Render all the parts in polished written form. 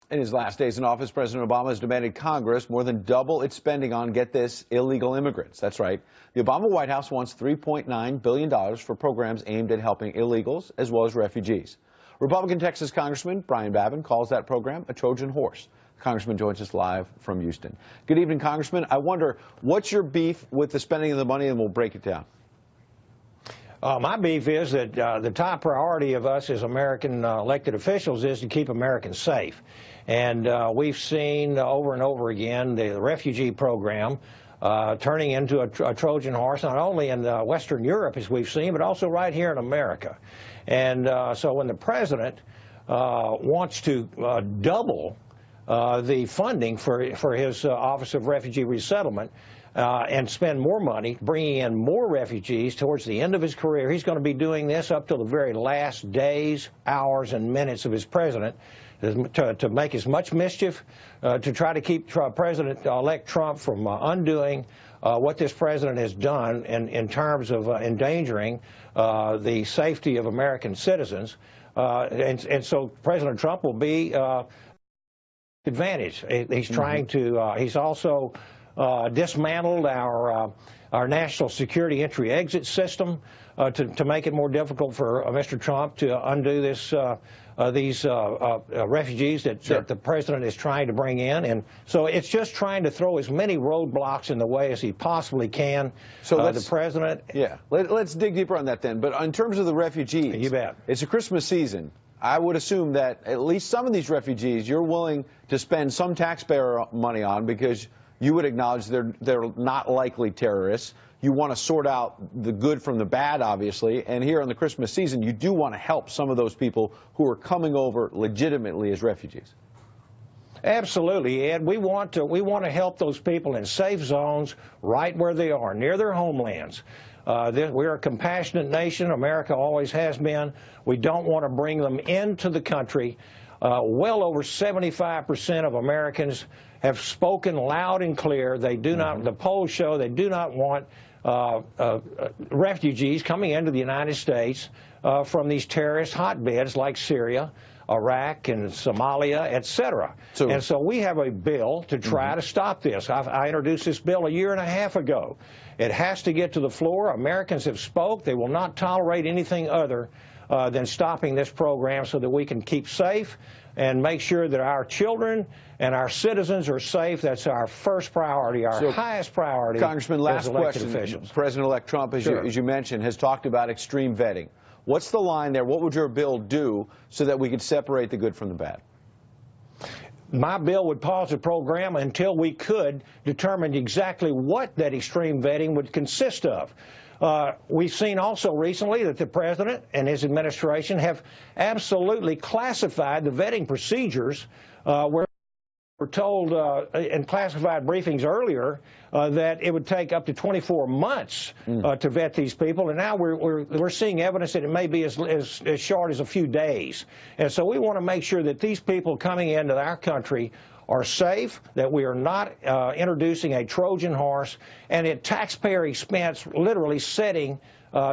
In his last days in office, President Obama has demanded Congress more than double its spending on, get this, illegal immigrants. That's right. The Obama White House wants $3.9 billion for programs aimed at helping illegals as well as refugees. Republican Texas Congressman Brian Babin calls that program a Trojan Horse. The Congressman joins us live from Houston. Good evening, Congressman. I wonder, what's your beef with the spending of the money, and we'll break it down. My beef is that the top priority of us as American elected officials is to keep Americans safe. And we've seen over and over again the refugee program turning into a Trojan horse, not only in Western Europe, as we've seen, but also right here in America. And so when the president wants to double the funding for his Office of Refugee Resettlement, and spend more money bringing in more refugees towards the end of his career. He's going to be doing this up till the very last days, hours, and minutes of his president to make as much mischief, to try to keep President-elect Trump from undoing what this president has done in terms of endangering the safety of American citizens. And so President Trump will be advantaged. He's trying to, he's also dismantled our national security entry-exit system to make it more difficult for Mr. Trump to undo these refugees that the president is trying to bring in. And so it's just trying to throw as many roadblocks in the way as he possibly can. So the president... Yeah, let's dig deeper on that then. But in terms of the refugees, you bet. It's a Christmas season. I would assume that at least some of these refugees you're willing to spend some taxpayer money on, because you would acknowledge they're not likely terrorists. You want to sort out the good from the bad, obviously. And here in the Christmas season, you do want to help some of those people who are coming over legitimately as refugees. Absolutely, Ed. We want to help those people in safe zones right where they are, near their homelands. We're a compassionate nation. America always has been. We don't want to bring them into the country. Well over 75% of Americans have spoken loud and clear. They do not, the polls show they do not want refugees coming into the United States from these terrorist hotbeds like Syria, Iraq, and Somalia, etc. And so we have a bill to try to stop this. I introduced this bill 1.5 years ago. It has to get to the floor. Americans have spoke. They will not tolerate anything other than stopping this program so that we can keep safe and make sure that our children and our citizens are safe. That's our first priority, our highest priority. Congressman, last question. Officials. President-elect Trump, as you mentioned, has talked about extreme vetting. What's the line there? What would your bill do so that we could separate the good from the bad? My bill would pause the program until we could determine exactly what that extreme vetting would consist of. We've seen also recently that the president and his administration have absolutely classified the vetting procedures, where we're told in classified briefings earlier that it would take up to 24 months to vet these people, and now we're seeing evidence that it may be as short as a few days. And so we want to make sure that these people coming into our country are safe, that we are not introducing a Trojan horse and at taxpayer expense literally setting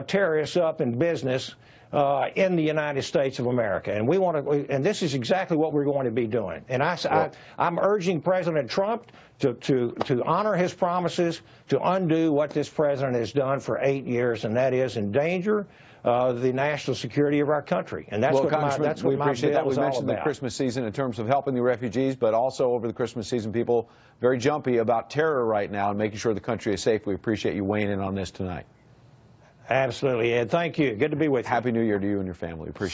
terrorists up in business in the United States of America. And we want to, and this is exactly what we're going to be doing. And I'm urging President Trump to honor his promises, to undo what this president has done for 8 years, and that is endanger the national security of our country. And that's what my bill is all about. We appreciate that. We mentioned the Christmas season in terms of helping the refugees, but also over the Christmas season, people very jumpy about terror right now and making sure the country is safe. We appreciate you weighing in on this tonight. Absolutely, Ed. Thank you. Good to be with you. Happy New Year to you and your family. Appreciate it.